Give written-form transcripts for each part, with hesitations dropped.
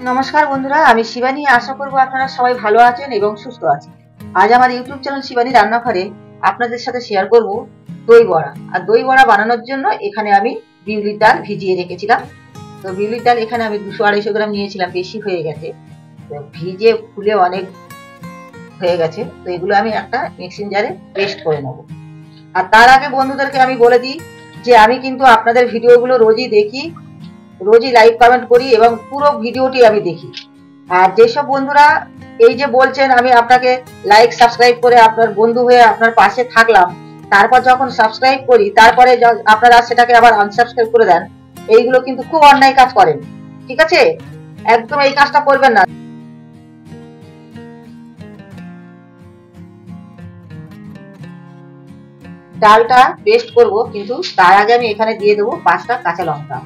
নমস্কার বন্ধুরা, আমি শিবানী। আশা করব আপনারা সবাই ভালো আছেন এবং সুস্থ আছেন। আজ আমার ইউটিউব চ্যানেল শিবানী রান্নাঘরে আপনাদের সাথে শেয়ার করব দই বড়া। আর দই বড়া বানানোর জন্য এখানে আমি বিউলির ডাল ভিজিয়ে রেখেছিলাম। তো বিউলির ডাল এখানে আমি 200-250 গ্রাম নিয়েছিলাম, বেশি হয়ে গেছে। তো ভিজে ফুলে অনেক হয়ে গেছে। তো এগুলো আমি একটা মিক্সিং জারে পেস্ট করে নেব। আর তার আগে বন্ধুদেরকে আমি বলে দিই যে আমি কিন্তু আপনাদের ভিডিওগুলো রোজই দেখি, রোজই লাইক কমেন্ট করি এবং পুরো ভিডিওটি আমি দেখি। আর যেসব বন্ধুরা এই যে বলছেন আমি আপনাকে লাইক সাবস্ক্রাইব করে আপনার বন্ধু হয়ে আপনার পাশে থাকলাম, তারপর যখন সাবস্ক্রাইব করি তারপরে আপনারা সেটাকে আবার আনসাবস্ক্রাইব করে দেন, এইগুলো কিন্তু খুব অন্যায় কাজ করেন। ঠিক আছে, একদম এই কাজটা করবেন না। ডালটা পেস্ট করব, কিন্তু তার আগে আমি এখানে দিয়ে দেবো 5টা কাঁচা লঙ্কা।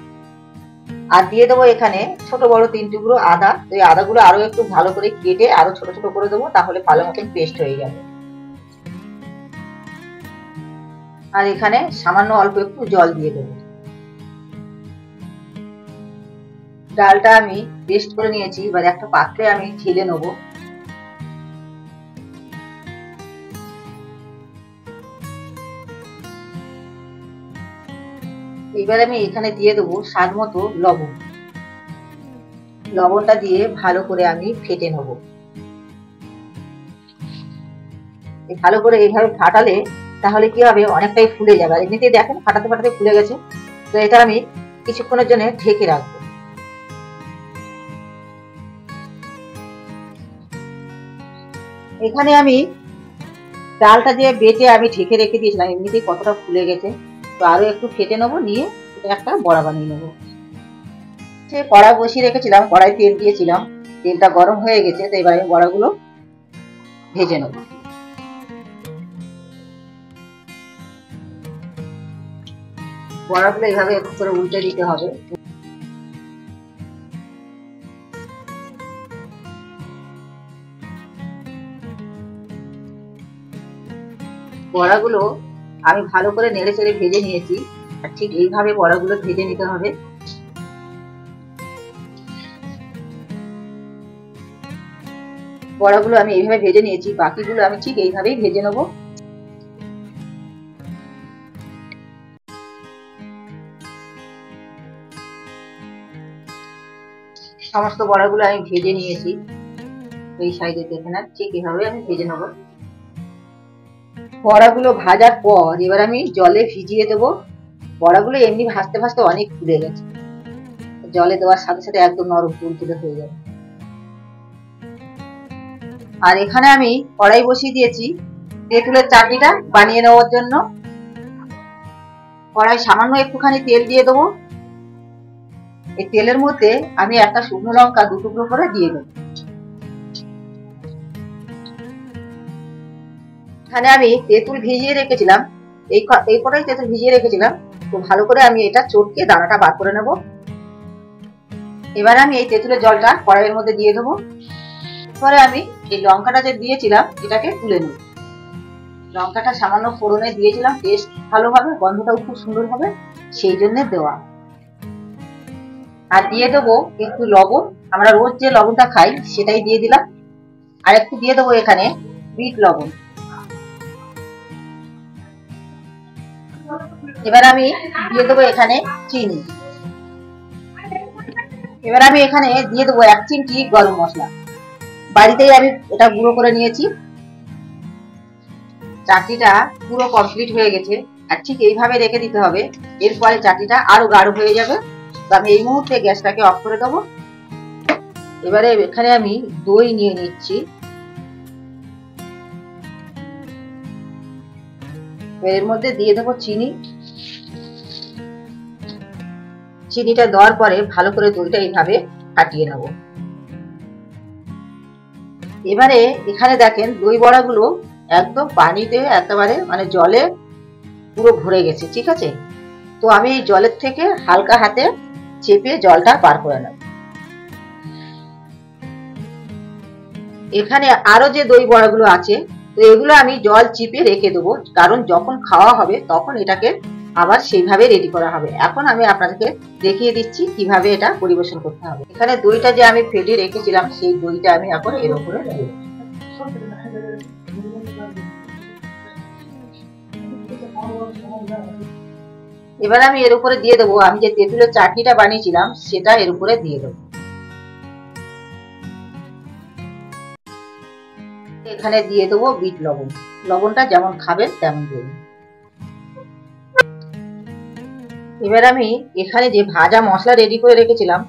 আর দিয়ে দেবো এখানে ছোট বড় 3 টুকরো আদা। তো এই আদাগুলো আরো একটু ভালো করে কেটে আরো ছোট ছোট করে দেবো, তাহলে ভালো মতন পেস্ট হয়ে যাবে। আর এখানে সামান্য অল্প একটু জল দিয়ে দেবো। ডালটা আমি পেস্ট করে নিয়েছি, এবার একটা পাত্রে আমি ঢেলে নেব। এবার আমি এখানে দিয়ে দেবো স্বাদ মতো লবণ। লবণটা দিয়ে ভালো করে আমি ফেটে নেব। ভালো করে এইভাবে ফাটালে তাহলে কি হবে, অনেকটাই ফুলে যাবে। আর এমনিতেই দেখেন ফাটাতে ফাটাতে ফুলে গেছে। তো এটা আমি কিছুক্ষণের জন্য ঢেকে রাখবো। এখানে আমি ডালটা যে বেটে আমি ঢেকে রেখে দিয়েছিলাম, এমনিতেই কতটা ফুলে গেছে। তো আরো একটু ফেটে নেবো, নিয়ে এটা একটা বড়া বানিয়ে নেবো। সে কড়াই বসিয়ে রেখেছিলাম, কড়াই তেল দিয়েছিলাম, তেলটা গরম হয়ে গেছে। তো এবার আমি বড়াগুলো ভেজে নেবো। বড়াগুলো এইভাবে একটু করে উল্টে দিতে হবে। বড়াগুলো আমি ভালো করে নেড়ে চেড়ে ভেজে নিয়েছি। আর ঠিক এইভাবে বড়াগুলো ভেজে নিতে হবে। বড়াগুলো আমি এইভাবে ভেজে নিয়েছি, বাকিগুলো আমি ঠিক এইভাবেই ভেজে নেবো। সমস্ত বড়াগুলো আমি ভেজে নিয়েছি। এই সাইডে দেখে না, ঠিক এইভাবে আমি ভেজে নেব। বড়াগুলো ভাজার পর এবার আমি জলে ভিজিয়ে দেবো। বড়াগুলো এমনি ভাজতে ভাজতে অনেক ফুলে গেছে, জলে দেওয়ার সাথে সাথে একদম নরম তুলতুলে হয়ে যাবে। আর এখানে আমি কড়াই বসিয়ে দিয়েছি তেঁতুলের চাটনিটা বানিয়ে নেওয়ার জন্য। কড়াই সামান্য একটুখানি তেল দিয়ে দেবো। এই তেলের মধ্যে আমি একটা শুকনো লঙ্কা 2 টুকরো করে দিয়ে দেবো। এখানে আমি তেঁতুল ভিজিয়ে রেখেছিলাম, এই কটাই তেঁতুল ভিজিয়ে রেখেছিলাম। তো ভালো করে আমি এটা চটকে দানাটা বার করে নেব। এবার আমি এই তেঁতুলের জলটা কড়াইয়ের মধ্যে দিয়ে দেবো। পরে আমি এই লঙ্কাটা যে দিয়েছিলাম এটাকে তুলে নেব। লঙ্কাটা সামান্য ফোড়নে দিয়েছিলাম, টেস্ট ভালো হবে, গন্ধটাও খুব সুন্দর হবে, সেই জন্য দেওয়া। আর দিয়ে দেবো একটু লবণ, আমরা রোজ যে লবণটা খাই সেটাই দিয়ে দিলাম। আর একটু দিয়ে দেবো এখানে বিট লবণ। এবার আমি দিয়ে দেবো এখানে চিনি। এবার আমি এখানে দিয়ে দেবো 1 চিমটি গরম মশলা। বাড়িতেই আমি এটা গুঁড়ো করে নিয়েছি। চাটনিটা পুরো কমপ্লিট হয়ে গেছে। আর ঠিক এইভাবে রেখে দিতে হবে, এরপরে চাটনিটা আরো গাঢ় হয়ে যাবে। তো আমি এই মুহূর্তে গ্যাসটাকে অফ করে দেবো। এবারে এখানে আমি দই নিয়ে নিচ্ছি। এর মধ্যে দিয়ে দেবো চিনি। চিনিটা দেওয়ার পরে ভালো করে দইটা এইভাবে ফাটিয়ে নেব। এবারে এখানে দেখেন দই বড়াগুলো একদম পানিতে একেবারে মানে জলে পুরো ভরে গেছে। ঠিক আছে, তো আমি এই জলের থেকে হালকা হাতে চেপে জলটা বার করে নেব। এখানে আরো যে দই বড়াগুলো আছে, তো এগুলো আমি জল চিপে রেখে দেবো, কারণ যখন খাওয়া হবে তখন এটাকে আবার সেইভাবে রেডি করা হবে। এখন আমি আপনাদেরকে দেখিয়ে দিচ্ছি কিভাবে এটা পরিবেশন করতে হবে। এখানে দইটা যে আমি ফেটে রেখেছিলাম সেই দইটা আমি এখন এর উপরে দিয়ে দেব। এবার আমি এর উপরে দিয়ে দেবো আমি যে তেঁতুলের চাটনিটা বানিয়েছিলাম সেটা এর উপরে দিয়ে দেবো। এখানে দিয়ে দেবো বিট লবণ, লবণটা যেমন খাবেন তেমন দেবেন। এবার আমি এখানে যে ভাজা মশলা রেডি করে রেখেছিলাম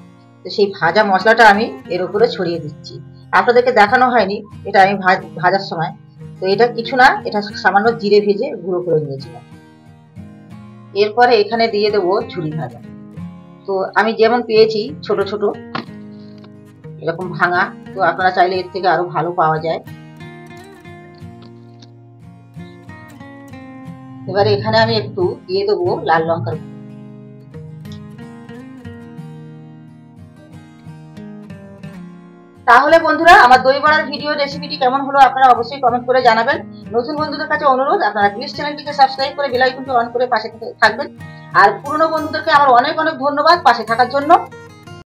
তো সেই ভাজা মশলাটা আমি এর উপরে ছড়িয়ে দিচ্ছি। আপনাদেরকে দেখানো হয়নি, এটা আমি ভাজার সময়, তো এটা কিছু না, এটা সামান্য জিরে ভেজে গুঁড়ো করে নিয়েছিলাম। এরপরে এখানে দিয়ে দেবো ঝুরি ভাজা। তো আমি যেমন পেয়েছি ছোট ছোট এরকম ভাঙা, তো আপনারা চাইলে এর থেকে আরো ভালো পাওয়া যায়। এবারে এখানে আমি একটু দিয়ে দেবো লাল লঙ্কার গুঁড়ো। তাহলে বন্ধুরা আমার দই বড়ার ভিডিও রেসিপিটি কেমন হলো আপনারা অবশ্যই কমেন্ট করে জানাবেন। নতুন বন্ধুদের কাছে অনুরোধ আপনারা প্লিজ চ্যানেলটিকে সাবস্ক্রাইব করে বেল আইকনটি অন করে পাশে থাকবেন। আর পুরনো বন্ধুদেরকে আমার অনেক অনেক ধন্যবাদ পাশে থাকার জন্য।